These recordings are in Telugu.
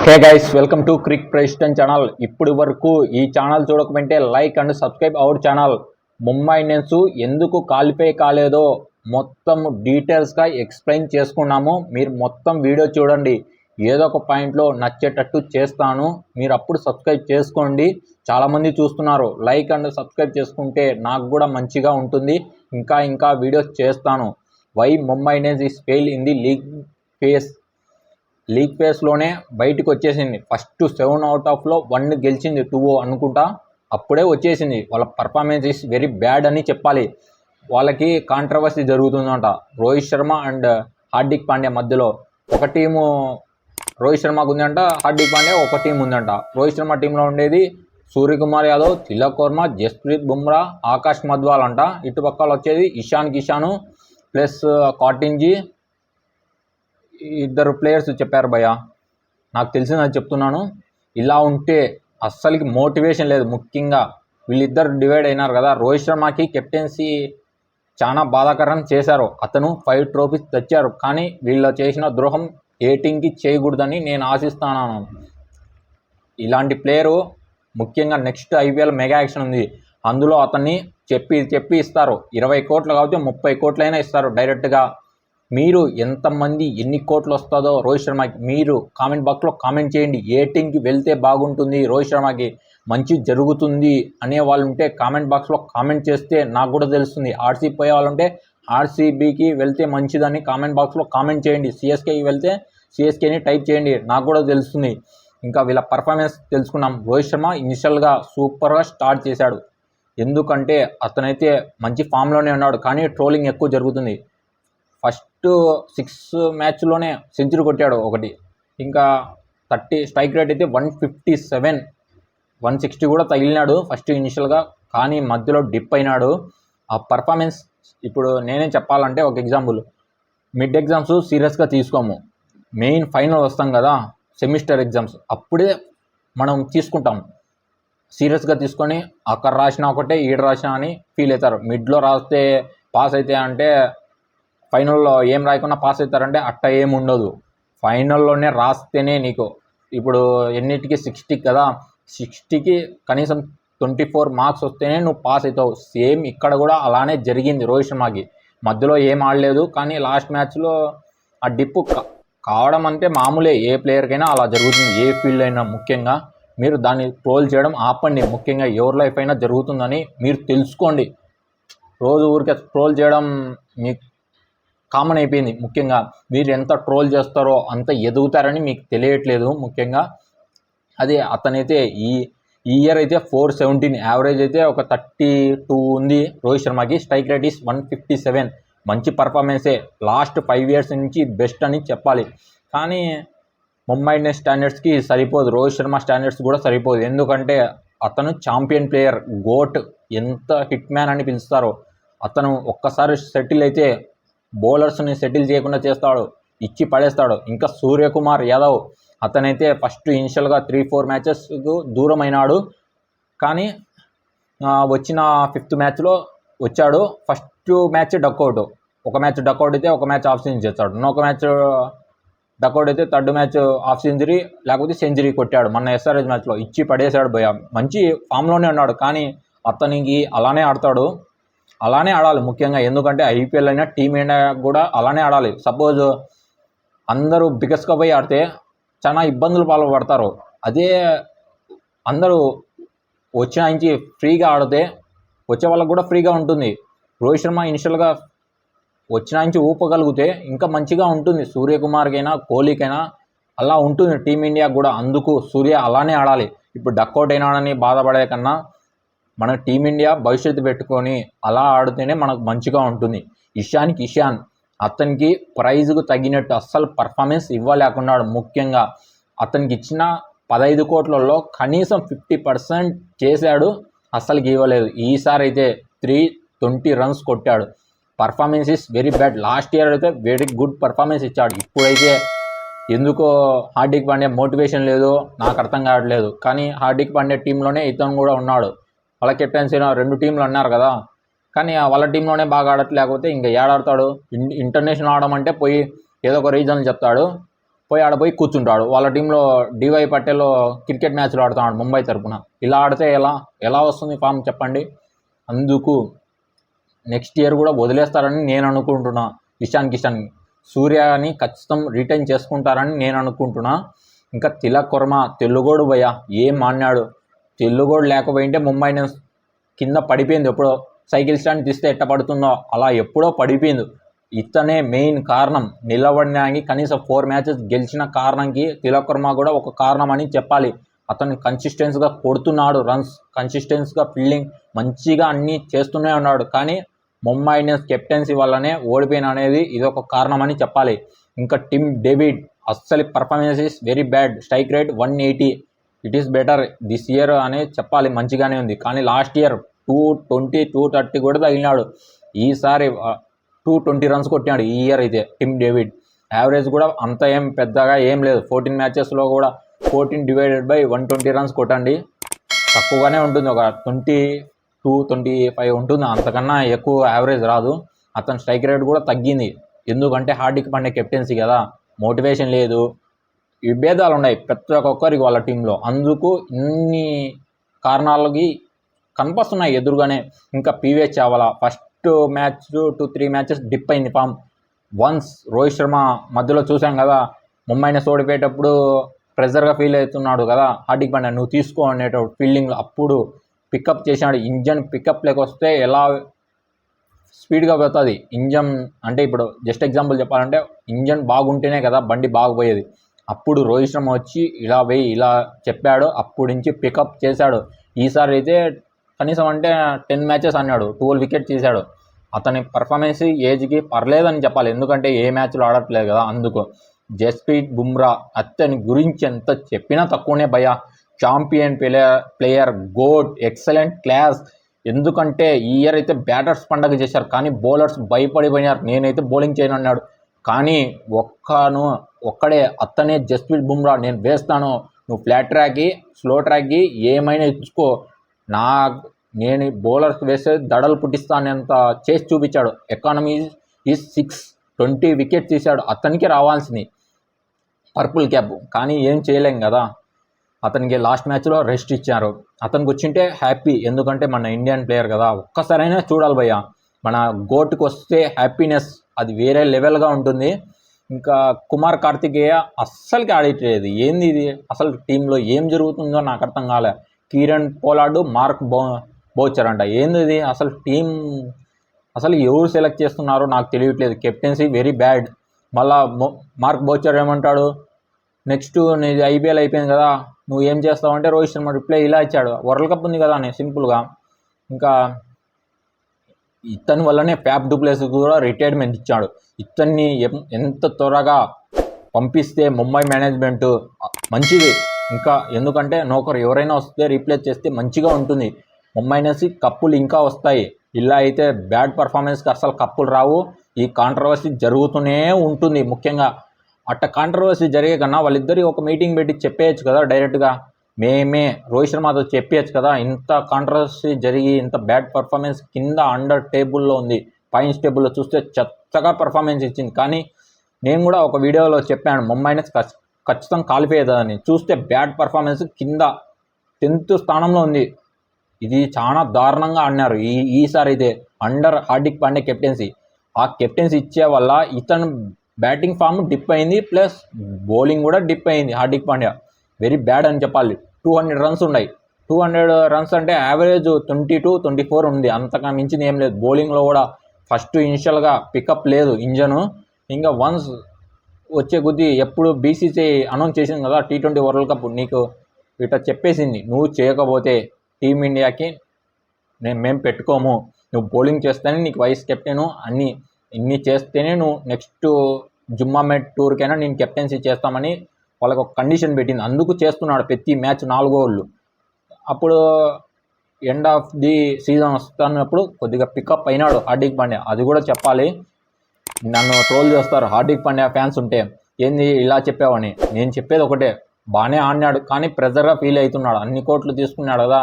Hey guys, welcome to Crick president channel. ఇప్పటి వరకు ఈ ఛానల్ చూడకపోతే like and subscribe our channel. Mumbai Indians ఎందుకు క్వాలిఫై కాలేదో మొత్తం డీటెయిల్స్గా ఎక్స్ప్లెయిన్ చేసుకున్నాము. మీరు మొత్తం వీడియో చూడండి, ఏదో ఒక పాయింట్లో నచ్చేటట్టు చేస్తాను. మీరు అప్పుడు సబ్స్క్రైబ్ చేసుకోండి. చాలామంది చూస్తున్నారు, లైక్ అండ్ సబ్స్క్రైబ్ చేసుకుంటే నాకు కూడా మంచిగా ఉంటుంది. ఇంకా వీడియోస్ చేస్తాను. Why Mumbai Indians is fail in the league ఫేస్లోనే బయటకు వచ్చేసింది. ఫస్ట్ 7 out of 1 గెలిచింది, 2 అనుకుంటా. అప్పుడే వచ్చేసింది. వాళ్ళ పర్ఫార్మెన్స్ ఈస్ వెరీ బ్యాడ్ అని చెప్పాలి. వాళ్ళకి కాంట్రవర్సీ జరుగుతుందంట రోహిత్ శర్మ అండ్ హార్దిక్ పాండ్యా మధ్యలో. ఒక టీము రోహిత్ శర్మకు ఉందంట, హార్దిక్ పాండ్యా ఒక టీం ఉందంట. రోహిత్ శర్మ టీంలో ఉండేది సూర్యకుమార్ యాదవ్, తిలక్ వర్మ, జస్ప్రీత్ బుమ్రా, ఆకాష్ మధ్వాల్ అంట. ఇటుపక్కల వచ్చేది ఇషాన్ కిషాను ప్లస్ కాటింజీ. ఇద్దరు ప్లేయర్స్ చెప్పారు భయ్య, నాకు తెలిసిందని చెప్తున్నాను. ఇలా ఉంటే అస్సలకి మోటివేషన్ లేదు. ముఖ్యంగా వీళ్ళిద్దరు డివైడ్ అయినారు కదా. రోహిత్ శర్మకి కెప్టెన్సీ చాలా బాధాకరం చేశారు. అతను 5 trophies తెచ్చారు, కానీ వీళ్ళు చేసిన ద్రోహం ఏ టీంకి చేయకూడదని నేను ఆశిస్తున్నాను. ఇలాంటి ప్లేయరు ముఖ్యంగా నెక్స్ట్ ఐపీఎల్ మెగా యాక్షన్ ఉంది, అందులో అతన్ని చెప్పి ఇస్తారు. 20 కోట్లు కాబట్టి 30 కోట్లైనా ఇస్తారు డైరెక్ట్గా. మీరు ఎంతమంది ఎన్ని కోట్లు వస్తుందో రోహిత్ శర్మకి మీరు కామెంట్ బాక్స్లో కామెంట్ చేయండి. ఏ టీంకి వెళ్తే బాగుంటుంది, రోహిత్ శర్మకి మంచి జరుగుతుంది అనే వాళ్ళు ఉంటే కామెంట్ బాక్స్లో కామెంట్ చేస్తే నాకు కూడా తెలుస్తుంది. ఆర్సీబీ పోయే వాళ్ళు ఉంటే ఆర్సీబీకి వెళ్తే మంచిదని కామెంట్ బాక్స్లో కామెంట్ చేయండి. సిఎస్కేకి వెళ్తే సిఎస్కేని టైప్ చేయండి, నాకు కూడా తెలుస్తుంది. ఇంకా వీళ్ళ పర్ఫార్మెన్స్ తెలుసుకున్నాం. రోహిత్ శర్మ ఇనిషియల్గా సూపర్గా స్టార్ట్ చేశాడు, ఎందుకంటే అతనైతే మంచి ఫామ్లోనే ఉన్నాడు. కానీ ట్రోలింగ్ ఎక్కువ జరుగుతుంది. ఫస్ట్ 6 మ్యాచ్లోనే సెంచరీ కొట్టాడు ఒకటి. ఇంకా 30 స్ట్రైక్ రేట్ అయితే 157, 160 కూడా తగిలినాడు ఫస్ట్ ఇనిషియల్గా. కానీ మధ్యలో డిప్ అయినాడు. ఆ పర్ఫార్మెన్స్ ఇప్పుడు నేనే చెప్పాలంటే ఒక ఎగ్జాంపుల్, మిడ్ ఎగ్జామ్స్ సీరియస్గా తీసుకోము. మెయిన్ ఫైనల్ వస్తాం కదా, సెమిస్టర్ ఎగ్జామ్స్, అప్పుడే మనం తీసుకుంటాం సీరియస్గా తీసుకొని. అక్కడ రాసినా ఒకటే, ఈడ రాసినా అని ఫీల్ అవుతారు. మిడ్లో రాస్తే పాస్ అయితే అంటే ఫైనల్లో ఏం రాయకుండా పాస్ అవుతారంటే అట్ట ఏముండదు. ఫైనల్లోనే రాస్తేనే నీకు ఇప్పుడు ఎన్నిటికి 60 కదా, 60కి కనీసం 24 మార్క్స్ వస్తేనే నువ్వు పాస్ అవుతావు. సేమ్ ఇక్కడ కూడా అలానే జరిగింది రోహిత్ శర్మకి. మధ్యలో ఏం ఆడలేదు, కానీ లాస్ట్ మ్యాచ్లో ఆ డిప్పు కావడం అంటే మామూలే, ఏ ప్లేయర్కైనా అలా జరుగుతుంది, ఏ ఫీల్డ్ అయినా. ముఖ్యంగా మీరు దాన్ని ట్రోల్ చేయడం ఆపండి. ముఖ్యంగా ఎవరి లైఫ్ అయినా జరుగుతుందని మీరు తెలుసుకోండి. రోజు ఊరికే ట్రోల్ చేయడం మీకు కామన్ అయిపోయింది. ముఖ్యంగా మీరు ఎంత ట్రోల్ చేస్తారో అంత ఎదుగుతారని మీకు తెలియట్లేదు. ముఖ్యంగా అదే అతనైతే ఈ ఇయర్ అయితే 417, యావరేజ్ అయితే ఒక 32 ఉంది రోహిత్ శర్మకి. స్ట్రైక్ రేట్ ఈస్ 157, మంచి పర్ఫార్మెన్సే. లాస్ట్ 5 years నుంచి బెస్ట్ అని చెప్పాలి. కానీ ముంబై ఇండియన్స్ స్టాండర్డ్స్కి సరిపోదు, రోహిత్ శర్మ స్టాండర్డ్స్ కూడా సరిపోదు. ఎందుకంటే అతను ఛాంపియన్ ప్లేయర్, గోట్, ఎంత హిట్ మ్యాన్ అని పిలుస్తారో. అతను ఒక్కసారి సెటిల్ అయితే బౌలర్స్ని సెటిల్ చేయకుండా చేస్తాడు, ఇచ్చి పడేస్తాడు. ఇంకా సూర్యకుమార్ యాదవ్, అతనైతే ఫస్ట్ ఇనిషియల్గా 3-4 మ్యాచెస్కు దూరం అయినాడు. కానీ వచ్చిన 5th మ్యాచ్లో వచ్చాడు. ఫస్ట్ మ్యాచ్ డక్అవుట్, ఒక మ్యాచ్ డక్అవుట్ అయితే ఒక మ్యాచ్ హాఫ్ సెంచరీ చేస్తాడు. ఇంకొక మ్యాచ్ డక్అవుట్ అయితే 3rd మ్యాచ్ హాఫ్ సెంచరీ లేకపోతే సెంచరీ కొట్టాడు. మొన్న ఎస్ఆర్హెచ్ మ్యాచ్లో ఇచ్చి పడేశాడు భయ. మంచి ఫామ్లోనే ఉన్నాడు, కానీ అతనికి అలానే ఆడతాడు, అలానే ఆడాలి ముఖ్యంగా. ఎందుకంటే ఐపీఎల్ అయినా టీమిండియా కూడా అలానే ఆడాలి. సపోజ్ అందరూ బిగస్గా పోయి ఆడితే చాలా ఇబ్బందులు పాల్పడతారు. అదే అందరూ వచ్చిన నుంచి ఫ్రీగా ఆడితే వచ్చే వాళ్ళకు కూడా ఫ్రీగా ఉంటుంది. రోహిత్ శర్మ ఇనిషియల్గా వచ్చిన నుంచి ఊపగలిగితే ఇంకా మంచిగా ఉంటుంది. సూర్యకుమార్కైనా కోహ్లీకైనా అలా ఉంటుంది టీమిండియా కూడా. అందుకు సూర్య అలానే ఆడాలి. ఇప్పుడు డక్అవుట్ అయినాడని బాధపడే కన్నా మన టీమిండియా భవిష్యత్తు పెట్టుకొని అలా ఆడితేనే మనకు మంచిగా ఉంటుంది. ఇషాన్ కిషాన్, అతనికి ప్రైజ్కు తగినట్టు అస్సలు పర్ఫార్మెన్స్ ఇవ్వలేకున్నాడు. ముఖ్యంగా అతనికి ఇచ్చిన 15 కోట్లలో కనీసం 50% చేశాడు, అస్సలుకి ఇవ్వలేదు. ఈసారి అయితే 320 runs కొట్టాడు. Performance is very bad. Last year అయితే వెరీ గుడ్ పర్ఫార్మెన్స్ ఇచ్చాడు. ఇప్పుడైతే ఎందుకో హార్దిక్ పాండ్యా మోటివేషన్ లేదు, నాకు అర్థం కావట్లేదు. కానీ హార్దిక్ పాండ్యా టీంలోనే ఇతను కూడా ఉన్నాడు. వాళ్ళ కెప్టెన్సీ 2 టీంలు అన్నారు కదా, కానీ వాళ్ళ టీంలోనే బాగా ఆడట్లేకపోతే ఇంకా ఏడాడతాడు. ఇంటర్నేషనల్ ఆడమంటే పోయి ఏదో ఒక రీజన్ చెప్తాడు. పోయి కూర్చుంటాడు. వాళ్ళ టీంలో డివై పటేల్ క్రికెట్ మ్యాచ్లు ఆడుతున్నాడు ముంబై తరపున. ఇలా ఆడితే ఎలా వస్తుంది ఫామ్ చెప్పండి. అందుకు నెక్స్ట్ ఇయర్ కూడా వదిలేస్తారని నేను అనుకుంటున్నా. ఇషాన్ కిషన్ సూర్యని ఖచ్చితం రిటైన్ చేసుకుంటారని నేను అనుకుంటున్నా. ఇంకా తిలక్ వర్మ తెలుగోడు భయ్య ఏం ఆడినాడు. తెలుగోడు లేకపోయింటే ముంబై ఇండియన్స్ కింద పడిపోయింది ఎప్పుడో. సైకిల్ స్టాండ్ తీస్తే ఎట్ట పడుతుందో అలా ఎప్పుడో పడిపోయింది. ఇతనే మెయిన్ కారణం నిలబడడానికి. కనీసం 4 మ్యాచెస్ గెలిచిన కారణంకి తిలక్ వర్మ కూడా ఒక కారణం అని చెప్పాలి. అతను కన్సిస్టెన్స్గా కొడుతున్నాడు రన్స్, కన్సిస్టెన్స్గా ఫీల్డింగ్ మంచిగా అన్నీ చేస్తూనే ఉన్నాడు. కానీ ముంబై ఇండియన్స్ కెప్టెన్సీ వల్లనే ఓడిపోయిన అనేది ఇదొక కారణం అని చెప్పాలి. ఇంకా టిమ్ డేవిడ్ అస్సలు performance is very bad. Strike rate 180. It is better this year అని చెప్పాలి, మంచిగానే ఉంది. కానీ లాస్ట్ ఇయర్ 220, 230 కూడా తగిలినాడు. ఈసారి 220 రన్స్ కొట్టినాడు ఈ ఇయర్ అయితే టిమ్ డేవిడ్. యావరేజ్ కూడా అంత ఏం పెద్దగా ఏం లేదు. 14 మ్యాచెస్లో కూడా 14/120 రన్స్ కొట్టండి. తక్కువగానే ఉంటుంది, ఒక 22, 25 ఉంటుంది. అంతకన్నా ఎక్కువ యావరేజ్ రాదు. అతని స్ట్రైక్ రేట్ కూడా తగ్గింది. ఎందుకంటే హార్దిక్ పాండ్యా కెప్టెన్సీ కదా, మోటివేషన్ లేదు, విభేదాలు ఉన్నాయి ప్రతి ఒక్కరికి వాళ్ళ టీంలో. అందుకు ఇన్ని కారణాలకి కనిపిస్తున్నాయి ఎదురుగానే. ఇంకా PV Chawla first match 2-3 matches dip అయింది ఫామ్. వన్స్ రోహిత్ శర్మ మధ్యలో చూసాం కదా, ముంబై ఇండియన్స్ ఓడిపోయేటప్పుడు ప్రెజర్గా ఫీల్ అవుతున్నాడు కదా హార్దిక్ పాండ్యా, నువ్వు తీసుకో అనేటప్పుడు ఫీల్డింగ్లో. అప్పుడు పికప్ చేసినాడు. ఇంజన్ పికప్ లేకొస్తే ఎలా స్పీడ్గా పోతుంది ఇంజన్ అంటే. ఇప్పుడు జస్ట్ ఎగ్జాంపుల్ చెప్పాలంటే ఇంజన్ బాగుంటేనే కదా బండి బాగుపోయేది. అప్పుడు రోహిత్ శర్మ వచ్చి ఇలా చెప్పాడు. అప్పుడు నుంచి పికప్ చేశాడు. ఈసారి అయితే కనీసం అంటే 10 మ్యాచెస్ అన్నాడు, 12 వికెట్ తీశాడు. అతని పర్ఫార్మెన్స్ ఏజ్కి పర్లేదని చెప్పాలి. ఎందుకంటే ఏ మ్యాచ్లో ఆడట్లేదు కదా. అందుకు జస్ప్రీత్ బుమ్రా అతని గురించి ఎంత చెప్పినా తక్కువనే భయ. Champion player, goat, excellent class. ఎందుకంటే ఈ ఇయర్ అయితే బ్యాటర్స్ పండగ చేశారు, కానీ బౌలర్స్ భయపడిపోయినారు. నేనైతే బౌలింగ్ చేయను అన్నాడు. కానీ ఒక్కడే అతనే జస్ప్రీత్ బుమ్రా, నేను వేస్తాను, నువ్వు ఫ్లాట్ ట్రాక్కి స్లో ట్రాక్కి ఏమైనా ఇచ్చుకో, నేను బౌలర్స్ వేస్తే దడలు పుట్టిస్తానంత చేసి చూపించాడు. ఎకానమీ ఈజ్ 620 వికెట్ తీశాడు. అతనికి రావాల్సింది పర్పుల్ క్యాప్, కానీ ఏం చేయలేం కదా. అతనికి లాస్ట్ మ్యాచ్లో రెస్ట్ ఇచ్చారు. అతనికి వచ్చింటే హ్యాపీ, ఎందుకంటే మన ఇండియన్ ప్లేయర్ కదా. ఒక్కసారైనా చూడాలి భయ్య, మన గోటుకు వస్తే హ్యాపీనెస్ అది వేరే లెవెల్గా ఉంటుంది. ఇంకా కుమార్ కార్తికేయ అస్సలకి ఆడట్లేదు. ఏంది ఇది అసలు, టీంలో ఏం జరుగుతుందో నాకు అర్థం కాలే. కిరణ్ పోలార్డ్, మార్క్ బౌచర్ అంట. ఏంది ఇది అసలు టీం, అసలు ఎవరు సెలెక్ట్ చేస్తున్నారో నాకు తెలియట్లేదు. Captaincy very bad. మళ్ళా మార్క్ బౌచర్ ఏమంటాడు, నెక్స్ట్ నీది ఐపీఎల్ అయిపోయింది కదా, నువ్వు ఏం చేస్తావు అంటే రోహిత్ శర్మ రిప్లై ఇలా ఇచ్చాడు, వరల్డ్ కప్ ఉంది కదా అని సింపుల్గా. ఇంకా ఇతని వల్లనే ఫ్యాఫ్ డు ప్లెసిస్ కూడా రిటైర్మెంట్ ఇచ్చాడు. ఇతన్ని ఎంత త్వరగా పంపిస్తే ముంబై మేనేజ్మెంట్ మంచిది. ఇంకా ఎందుకంటే నోకరు ఎవరైనా వస్తే రీప్లేస్ చేస్తే మంచిగా ఉంటుంది. ముంబై ఇండియన్స్ కప్పులు ఇంకా వస్తాయి. ఇలా అయితే బ్యాడ్ పర్ఫార్మెన్స్కి అసలు కప్పులు రావు. ఈ కాంట్రవర్సీ జరుగుతూనే ఉంటుంది. ముఖ్యంగా అట్ట కాంట్రవర్సీ జరిగే కన్నా వాళ్ళిద్దరి ఒక మీటింగ్ పెట్టి చెప్పేయచ్చు కదా డైరెక్ట్గా. మేమే రోహిత్ శర్మతో చెప్పేయచ్చు కదా, ఇంత కాంట్రవర్సీ జరిగి ఇంత బ్యాడ్ పర్ఫార్మెన్స్ కింద అండర్ టేబుల్లో ఉంది, పాయింట్స్ టేబుల్లో చూస్తే చెత్తగా పర్ఫార్మెన్స్ ఇచ్చింది. కానీ నేను కూడా ఒక వీడియోలో చెప్పాను ముంబై ఇండియన్స్ ఖచ్చితంగా క్వాలిఫై అవుతుందని. చూస్తే బ్యాడ్ పర్ఫార్మెన్స్ కింద 10th స్థానంలో ఉంది. ఇది చాలా దారుణంగా ఆడినారు ఈసారి అయితే అండర్ హార్దిక్ పాండ్యా కెప్టెన్సీ. ఆ కెప్టెన్సీ ఇచ్చే వల్ల ఇతను బ్యాటింగ్ ఫామ్ డిప్ అయింది, ప్లస్ బౌలింగ్ కూడా డిప్ అయింది. హార్దిక్ పాండ్యా వెరీ బ్యాడ్ అని చెప్పాలి. 200 రన్స్ ఉన్నాయి. 200 రన్స్ అంటే యావరేజ్ 22-24 ఉంది, అంతగా మించింది ఏం లేదు. బౌలింగ్లో కూడా ఫస్ట్ ఇనిషియల్గా పికప్ లేదు ఇంజను. ఇంకా వన్స్ వచ్చే కొద్దీ ఎప్పుడు బీసీసీ అనౌన్స్ చేసింది కదా T20 వరల్డ్ కప్, నీకు ఇట్లా చెప్పేసింది, నువ్వు చేయకపోతే టీమిండియాకి మేము పెట్టుకోము, నువ్వు బౌలింగ్ చేస్తేనే నీకు వైస్ కెప్టెను, ఇన్ని చేస్తేనే నువ్వు నెక్స్ట్ జుమ్మామెట్ టూర్కైనా నేను కెప్టెన్సీ చేస్తామని వాళ్ళకి ఒక కండిషన్ పెట్టింది. అందుకు చేస్తున్నాడు ప్రతి మ్యాచ్ 4 ఓవర్లు. అప్పుడు ఎండ్ ఆఫ్ ది సీజన్ వస్తున్నప్పుడు కొద్దిగా పికప్ అయినాడు హార్దిక్ పాండ్యా, అది కూడా చెప్పాలి. నన్ను ట్రోల్ చేస్తారు హార్దిక్ పాండ్యా ఫ్యాన్స్ ఉంటే, ఏంది ఇలా చెప్పావని. నేను చెప్పేది ఒకటే, బాగానే ఆడినాడు కానీ ప్రెజర్గా ఫీల్ అవుతున్నాడు. అన్ని కోట్లు తీసుకున్నాడు కదా.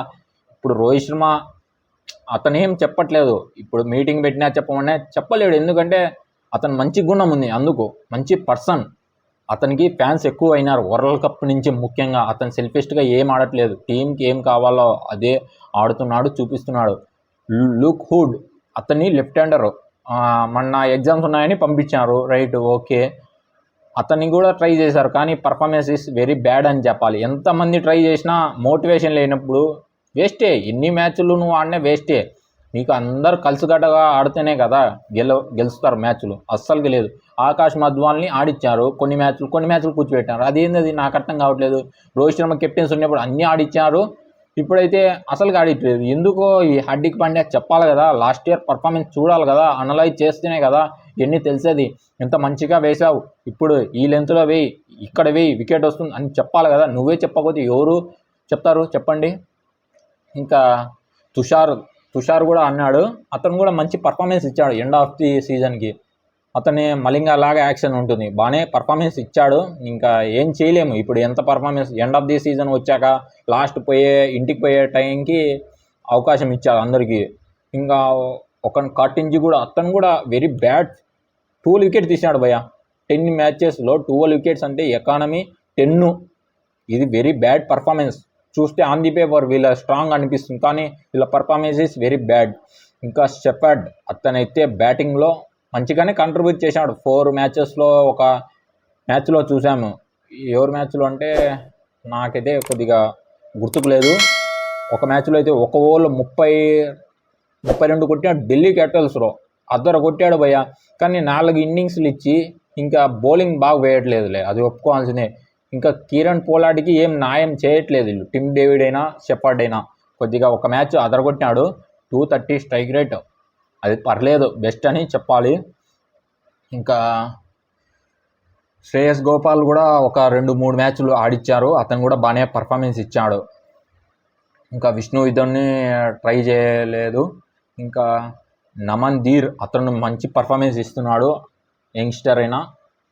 ఇప్పుడు రోహిత్ శర్మ అతనేం చెప్పట్లేదు, ఇప్పుడు మీటింగ్ పెట్టినా చెప్పమనే చెప్పలేడు. ఎందుకంటే అతను మంచి గుణం ఉంది, అందుకు మంచి పర్సన్. అతనికి ఫ్యాన్స్ ఎక్కువ అయినారు వరల్డ్ కప్ నుంచి. ముఖ్యంగా అతను సెల్ఫిష్గా ఏం ఆడట్లేదు, టీంకి ఏం కావాలో అదే ఆడుతున్నాడు, చూపిస్తున్నాడు. లూక్ హుడ్ అతన్ని లెఫ్ట్ హ్యాండర్, మొన్న ఎగ్జామ్స్ ఉన్నాయని పంపించారు, రైట్, ఓకే. అతన్ని కూడా ట్రై చేశారు, కానీ పర్ఫార్మెన్స్ ఇస్ వెరీ బ్యాడ్ అని చెప్పాలి. ఎంతమంది ట్రై చేసినా మోటివేషన్ లేనప్పుడు వేస్టే. ఎన్ని మ్యాచ్లు నువ్వు ఆడినా వేస్టే. నీకు అందరు కలిసికట్టుగా ఆడితేనే కదా గెలుస్తారు మ్యాచ్లు. అస్సలుకి లేదు. ఆకాష్ మధ్వాల్ని ఆడిచ్చారు కొన్ని మ్యాచ్లు కూర్చోబెట్టారు. అదేంది నాకు అర్థం కావట్లేదు. రోహిత్ శర్మ కెప్టెన్స్ ఉన్నప్పుడు అన్నీ ఆడిచ్చారు, ఇప్పుడైతే అసలుగా ఆడిట్లేదు. ఎందుకో ఈ హార్దిక్ పాండ్యా చెప్పాలి కదా, లాస్ట్ ఇయర్ పర్ఫార్మెన్స్ చూడాలి కదా, అనలైజ్ చేస్తేనే కదా ఎన్ని తెలిసేది. ఎంత మంచిగా వేసావు, ఇప్పుడు ఈ లెంత్లో వేయి, ఇక్కడ వేయి, వికెట్ వస్తుంది అని చెప్పాలి కదా. నువ్వే చెప్పకపోతే ఎవరు చెప్తారు చెప్పండి. ఇంకా తుషార్ కూడా అన్నాడు, అతను కూడా మంచి పర్ఫార్మెన్స్ ఇచ్చాడు ఎండ్ ఆఫ్ ది సీజన్కి. అతని మలింగా లాగా యాక్షన్ ఉంటుంది, బాగానే పర్ఫార్మెన్స్ ఇచ్చాడు. ఇంకా ఏం చేయలేము ఇప్పుడు. ఎంత performance end of the season వచ్చాక ఇంటికి పోయే టైంకి అవకాశం ఇచ్చాడు అందరికీ. ఇంకా ఒక కటించి కూడా అతను కూడా వెరీ బ్యాడ్. 12 వికెట్ తీసినాడు భయ్య 10 మ్యాచెస్లో 12 వికెట్స్ అంటే ఎకానమీ 10. ఇది వెరీ బ్యాడ్ పర్ఫార్మెన్స్. చూస్తే ఆన్ ది పేపర్ వీళ్ళ స్ట్రాంగ్ అనిపిస్తుంది, కానీ వీళ్ళ పర్ఫార్మెన్స్ ఈస్ వెరీ బ్యాడ్. ఇంకా షెఫర్డ్ అతనైతే బ్యాటింగ్లో మంచిగానే కంట్రిబ్యూట్ చేశాడు. 4 మ్యాచెస్లో ఒక మ్యాచ్లో చూసాము. ఎవరి మ్యాచ్లో అంటే నాకైతే కొద్దిగా గుర్తుకు లేదు. ఒక మ్యాచ్లో అయితే ఒక ఓవర్లో 32 కొట్టాడు ఢిల్లీ క్యాపిటల్స్లో, అద్దరు కొట్టాడు భయ్య. కానీ 4 ఇన్నింగ్స్లు ఇచ్చి ఇంకా బౌలింగ్ బాగా వేయట్లేదులే, అది ఒప్పుకోవాల్సిందే. ఇంకా కిరణ్ పోలార్డ్కి ఏం న్యాయం చేయట్లేదు వీళ్ళు, టిమ్ డేవిడ్ అయినా షెఫర్డ్ అయినా. కొద్దిగా ఒక మ్యాచ్ అదరగొట్టినాడు, 230 స్ట్రైక్ రేట్, అది పర్లేదు, బెస్ట్ అని చెప్పాలి. ఇంకా శ్రేయస్ గోపాల్ కూడా ఒక 2-3 మ్యాచ్లు ఆడిచ్చారు, అతను కూడా బాగానే పర్ఫార్మెన్స్ ఇచ్చాడు. ఇంకా విష్ణువర్ధన్ని ట్రై చేయలేదు. ఇంకా నమన్ ధీర్ అతను మంచి పర్ఫార్మెన్స్ ఇస్తున్నాడు, యంగ్స్టర్ అయినా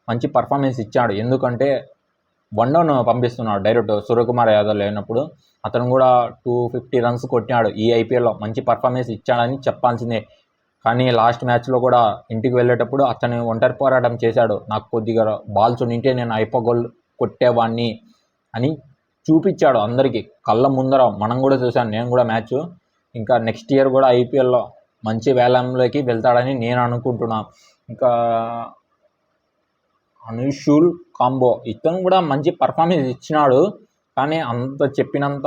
మంచి పర్ఫార్మెన్స్ ఇచ్చాడు. ఎందుకంటే 1 డౌన్ పంపిస్తున్నాడు డైరెక్ట్ సూర్యకుమార్ యాదవ్ లేనప్పుడు. అతను కూడా 250 రన్స్ కొట్టినాడు ఈ ఐపీఎల్లో, మంచి పర్ఫార్మెన్స్ ఇచ్చాడని చెప్పాల్సిందే. కానీ లాస్ట్ మ్యాచ్లో కూడా ఇంటికి వెళ్ళేటప్పుడు అతను ఒంటరి పోరాటం చేశాడు. నాకు కొద్దిగా బాల్స్ ఉంటే నేను గోల్ కొట్టేవాడిని అని చూపించాడు అందరికీ కళ్ళ ముందర. మనం కూడా చూశాను, నేను కూడా మ్యాచ్. ఇంకా నెక్స్ట్ ఇయర్ కూడా ఐపీఎల్లో మంచి వేలంలోకి వెళ్తాడని నేను అనుకుంటున్నాను. ఇంకా అనుషుల్ కాంబో ఇతను కూడా మంచి పర్ఫార్మెన్స్ ఇచ్చినాడు, కానీ అంత చెప్పినంత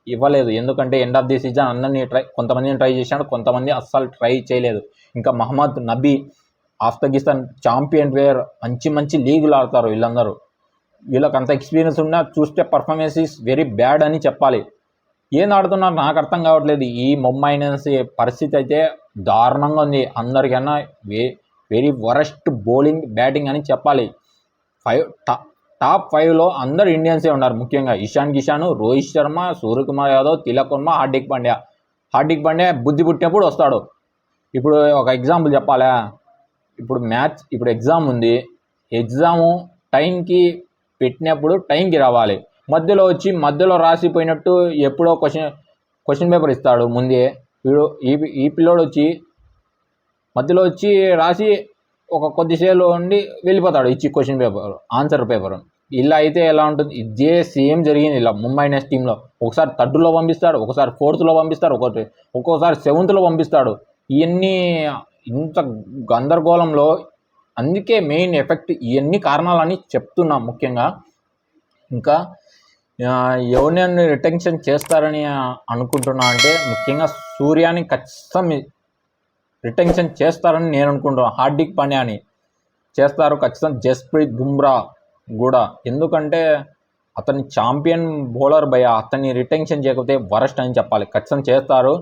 ఇవ్వలేదు. ఎందుకంటే ఎండ్ ఆఫ్ ది సీజన్ అందరినీ కొంతమందిని ట్రై చేశాడు, కొంతమంది అస్సలు ట్రై చేయలేదు. ఇంకా మహమ్మద్ నబీ ఆఫ్ఘనిస్తాన్ ఛాంపియన్ ప్లేయర్, మంచి లీగులు ఆడతారు వీళ్ళందరూ. వీళ్ళకి అంత ఎక్స్పీరియన్స్ ఉన్నా చూస్తే పర్ఫార్మెన్స్ ఈస్ వెరీ బ్యాడ్ అని చెప్పాలి. ఏం ఆడుతున్నారు నాకు అర్థం కావట్లేదు. ఈ ముంబై ఇండియన్స్ పరిస్థితి అయితే దారుణంగా ఉంది. అందరికన్నా వెరీ వరస్ట్ బౌలింగ్ బ్యాటింగ్ అని చెప్పాలి. టాప్ 5లో అందరు ఇండియన్సే ఉన్నారు. ముఖ్యంగా ఇషాన్ కిషాన్, రోహిత్ శర్మ, సూర్యకుమార్ యాదవ్, తిలక్ వర్మ, హార్దిక్ పాండ్యా బుద్ధి పుట్టినప్పుడు వస్తాడు. ఇప్పుడు ఒక ఎగ్జాంపుల్ చెప్పాలా, ఇప్పుడు ఎగ్జామ్ ఉంది, ఎగ్జాము టైంకి పెట్టినప్పుడు టైంకి రావాలి. మధ్యలో రాసిపోయినట్టు ఎప్పుడో క్వశ్చన్ పేపర్ ఇస్తాడు ముందే. ఈ పిల్లోడు మధ్యలో వచ్చి రాసి ఒక కొద్దిసేపు ఉండి వెళ్ళిపోతాడు ఇచ్చి క్వశ్చన్ పేపర్, ఆన్సర్ పేపర్. ఇలా అయితే ఎలా ఉంటుంది? ఇదే సేమ్ జరిగింది ఇలా ముంబై ఇండియన్స్ టీంలో. ఒకసారి 3rd పంపిస్తాడు, ఒకసారి 4th పంపిస్తాడు, ఒక్కోసారి 7th పంపిస్తాడు. ఇవన్నీ ఇంత గందరగోళంలో, అందుకే మెయిన్ ఎఫెక్ట్ ఇవన్నీ కారణాలని చెప్తున్నా ముఖ్యంగా. ఇంకా ఎవరిని రిటెన్షన్ చేస్తారని అనుకుంటున్నా అంటే ముఖ్యంగా సూర్యాని ఖచ్చితంగా రిటెన్షన్ చేస్తారని నేను అనుకుంటున్నాను. హార్దిక్ పాండ్యాని చేస్తారు ఖచ్చితంగా, జస్ప్రీత్ బుమ్రా కూడా. ఎందుకంటే అతని ఛాంపియన్ బౌలర్ భయ, అతన్ని రిటెన్షన్ చేయకపోతే వరస్ట్ అని చెప్పాలి. ఖచ్చితంగా చేస్తారు.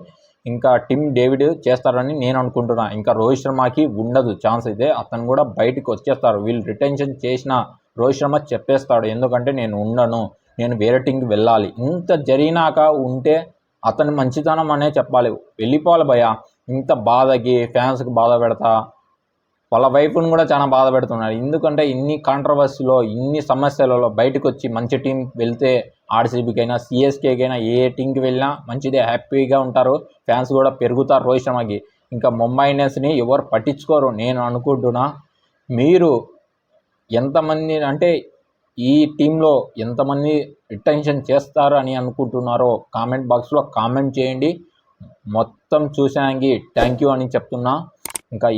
ఇంకా టిమ్ డేవిడ్ చేస్తారని నేను అనుకుంటున్నా. ఇంకా రోహిత్ శర్మకి ఉండదు ఛాన్స్, అయితే అతను కూడా బయటికి వచ్చేస్తారు. వీళ్ళు రిటెన్షన్ చేసిన రోహిత్ శర్మ చెప్పేస్తాడు, ఎందుకంటే నేను ఉండను, నేను వేరే టీంకి వెళ్ళాలి. ఇంత జరిగినాక ఉంటే అతని మంచితనం అనే చెప్పాలి. వెళ్ళిపోవాలి భయ. ఇంత బాధకి ఫ్యాన్స్కి బాధ పెడతా, వాళ్ళ వైఫ్ని కూడా చాలా బాధ పెడుతున్నారు. ఎందుకంటే ఇన్ని కాంట్రవర్సీలో, ఇన్ని సమస్యలలో బయటకు వచ్చి మంచి టీం వెళ్తే, ఆర్సీబీకైనా సిఎస్కేకైనా ఏ టీంకి వెళ్ళినా మంచిదే, హ్యాపీగా ఉంటారు, ఫ్యాన్స్ కూడా పెరుగుతారు రోహిత్ శర్మకి. ఇంకా ముంబై ఇండియన్స్ని ఎవరు పట్టించుకోరు నేను అనుకుంటున్నా. మీరు ఎంతమంది అంటే ఈ టీంలో ఎంతమంది రిటెన్షన్ చేస్తారు అని అనుకుంటున్నారో కామెంట్ బాక్స్లో కామెంట్ చేయండి. మొత్తం చూసానికి థ్యాంక్ యూ అని చెప్తున్నా. ఇంకా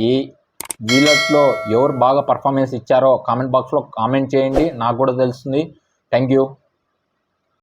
వీళ్ళట్లో ఎవరు బాగా పర్ఫార్మెన్స్ ఇచ్చారో కామెంట్ బాక్స్లో కామెంట్ చేయండి, నాకు కూడా తెలుస్తుంది. Thank you.